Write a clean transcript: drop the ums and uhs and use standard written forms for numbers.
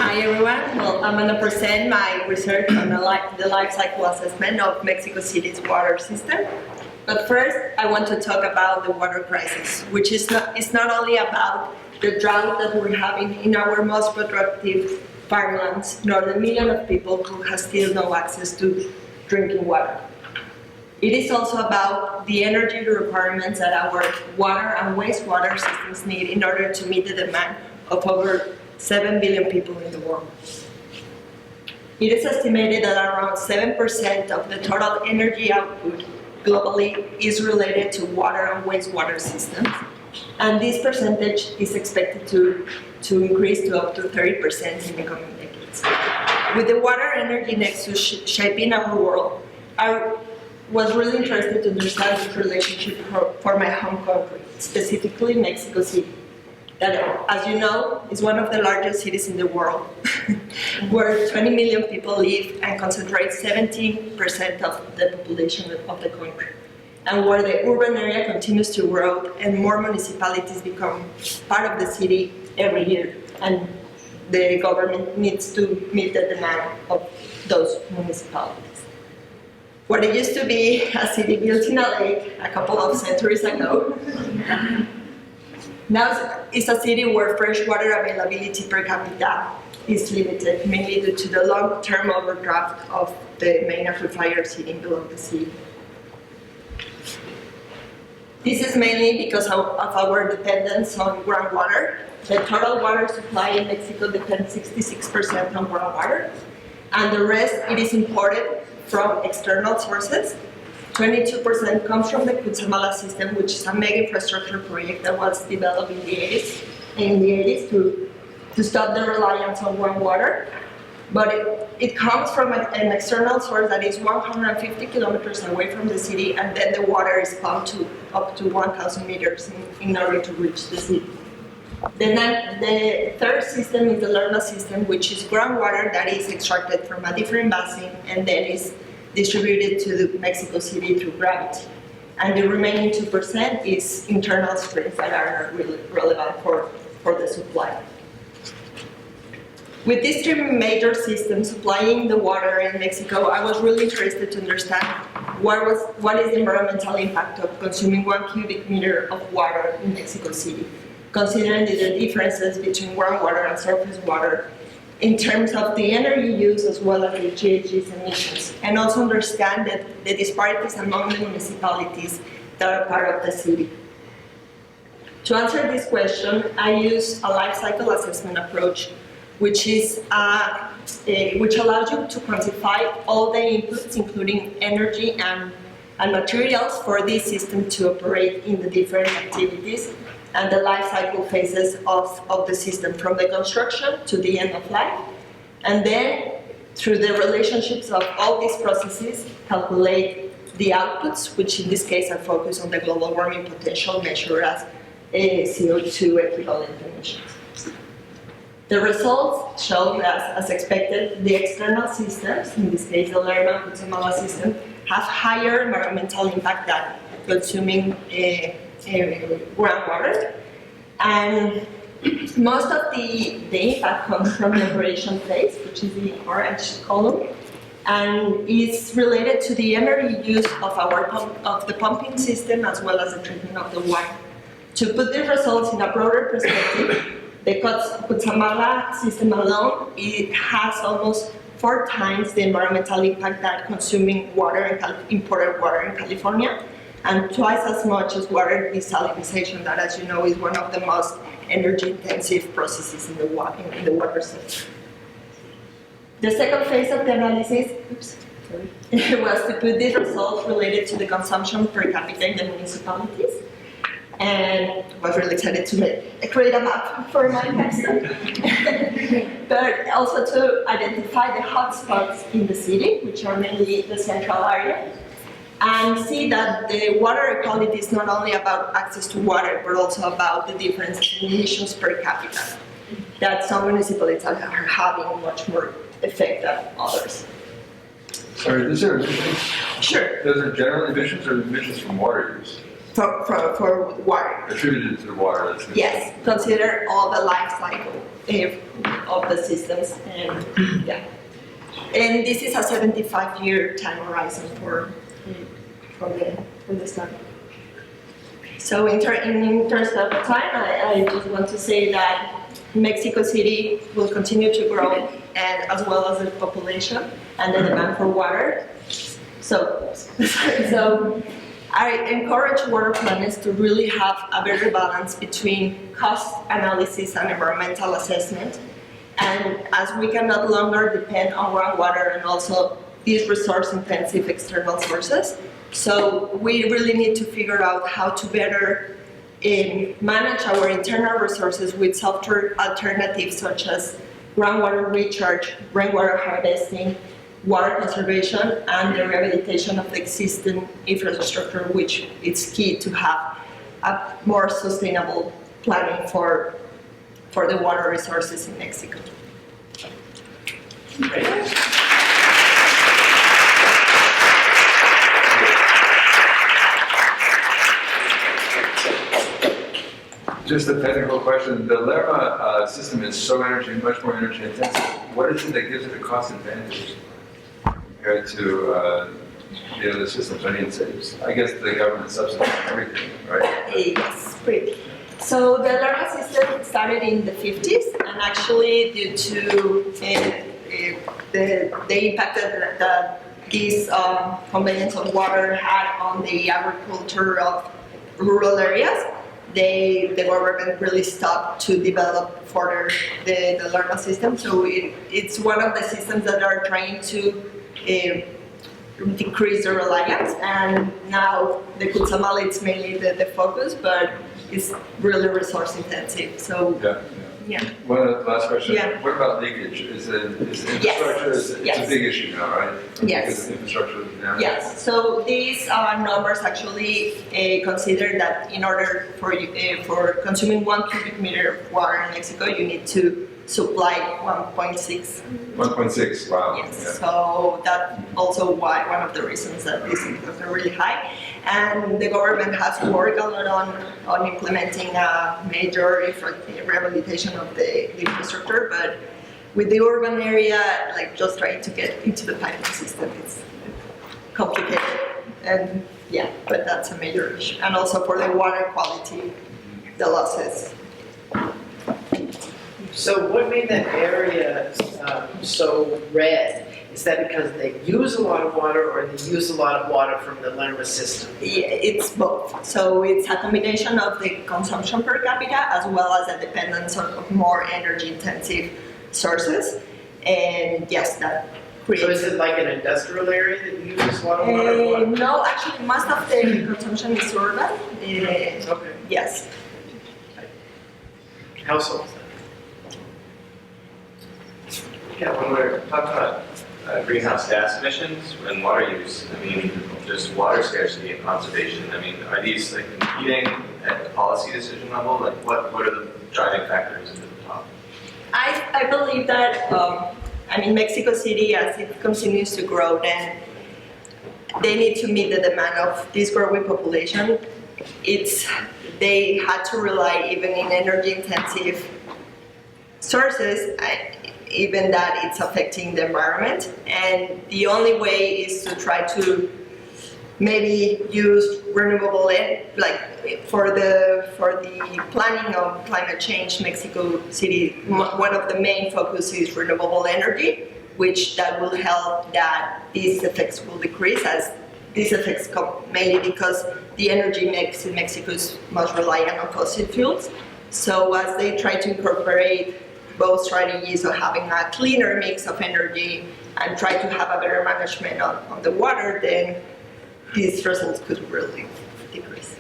Hi everyone. Well, I'm going to present my research on the life cycle assessment of Mexico City's water system. But first, I want to talk about the water crisis, which is not only about the drought that we're having in our most productive farmlands, nor the million of people who have still no access to drinking water. It is also about the energy requirements that our water and wastewater systems need in order to meet the demand of over 7 billion people in the world. It is estimated that around 7% of the total energy output globally is related to water and wastewater systems, and this percentage is expected to increase to up to 30% in the coming decades. With the water energy nexus shaping our world, I was really interested to understand this relationship for my home country, specifically Mexico City, that, as you know, is one of the largest cities in the world, where 20 million people live and concentrate 17% of the population of the country, and where the urban area continues to grow and more municipalities become part of the city every year, and the government needs to meet the demand of those municipalities. What it used to be a city built in a lake a couple of centuries ago, now it's a city where freshwater availability per capita is limited, mainly due to the long-term overdraft of the main aquifer sitting below the sea. This is mainly because of our dependence on groundwater. The total water supply in Mexico depends 66% on groundwater, and the rest it is imported from external sources. 22% comes from the Cutzamala system, which is a mega infrastructure project that was developed in the 80s to stop the reliance on groundwater. But it comes from an external source that is 150 kilometers away from the city, and then the water is pumped to up to 1,000 meters in order to reach the city. Then the third system is the Lerma system, which is groundwater that is extracted from a different basin and then is distributed to Mexico City through gravity. And the remaining 2% is internal springs that are really relevant for the supply. With these three major systems supplying the water in Mexico, I was really interested to understand what is the environmental impact of consuming 1 cubic meter of water in Mexico City, considering the differences between groundwater and surface water in terms of the energy use as well as the GHG emissions, and also understand the disparities among the municipalities that are part of the city. To answer this question, I use a life cycle assessment approach, which allows you to quantify all the inputs, including energy and materials, for this system to operate in the different activities and the life cycle phases of the system, from the construction to the end of life. And then, through the relationships of all these processes, calculate the outputs, which in this case are focused on the global warming potential measured as CO2 equivalent emissions. The results show that, as expected, the external systems, in this case the Lerma Cutzamala system, have higher environmental impact than consuming groundwater, and most of the impact comes from the operation phase, which is the orange column, and is related to the energy use of the pumping system as well as the treatment of the water. To put these results in a broader perspective, the Cutzamala system alone, it has almost 4 times the environmental impact that consuming water and imported water in California, and twice as much as water desalinization, that, as you know, is one of the most energy-intensive processes in the water sector. The second phase of the analysis was to put these results related to the consumption per capita in the municipalities, and was really excited to create a map for my website, but also to identify the hotspots in the city, which are mainly the central area, and see that the water equality is not only about access to water, but also about the difference in emissions per capita, that some municipalities are having much more effect than others. Sorry, these are emissions? Sure. Those are general emissions or emissions from water use? for water. Attributed to the water. That's Yes, consider all the life cycle of the systems, and yeah. And this is a 75-year time horizon for the study. So in terms of time, I just want to say that Mexico City will continue to grow, and as well as the population and the demand for water. So I encourage water planners to really have a better balance between cost analysis and environmental assessment. And as we can no longer depend on groundwater and also these resource-intensive external sources, so we really need to figure out how to better manage our internal resources with softer alternatives such as groundwater recharge, rainwater harvesting, water conservation, and the rehabilitation of the existing infrastructure, which is key to have a more sustainable planning for the water resources in Mexico. Great. Just a technical question. The Lerma system is so much more energy intensive. What is it that gives it a cost advantage compared to the other systems? I mean, I guess the government subsidizes everything, right? Yes, pretty. So the Lerma system started in the 50s, and actually due to the impact that these conveyance of water had on the agriculture of rural areas, the government really stopped to develop further the Lerma system. So it's one of the systems that are trying to decrease the reliance, and now the Cutzamala is mainly the focus, but it's really resource intensive. So yeah. One last question. Yeah. What about leakage? Is infrastructure? Yes. It's a big issue now, right? Yes. Because infrastructure is down. Yes, so these numbers actually consider that in order for consuming 1 cubic meter of water in Mexico, you need to supply 1.6. 1.6, wow. Yes, Yeah. so that's also why one of the reasons that these incomes are really high. And the government has worked a lot on implementing a major rehabilitation of the infrastructure, but with the urban area, like just trying to get into the piping system, it's complicated. And yeah, but that's a major issue. And also for the water quality, the losses. So what made that area so red? Is that because they use a lot of water, or they use a lot of water from the Lerma system? Yeah, it's both. So it's a combination of the consumption per capita as well as the dependence of more energy-intensive sources. And yes, that creates... So is it like an industrial area that uses a lot of water? No, actually, most of the consumption is urban. Okay. Yes. Households. Yeah, when we're talking about greenhouse gas emissions and water use, I mean, just water scarcity and conservation, I mean, are these like competing at the policy decision level? Like what are the driving factors at the top? I believe that, Mexico City, as it continues to grow, then they need to meet the demand of this growing population. They had to rely even in energy-intensive sources, even that it's affecting the environment. And the only way is to try to maybe use renewable energy, like for the planning of climate change. Mexico City, one of the main focus is renewable energy, which that will help that these effects will decrease, as these effects come mainly because the energy mix in Mexico is most reliant on fossil fuels. So as they try to incorporate both strategies of having a cleaner mix of energy and try to have a better management on the water, then these results could really decrease.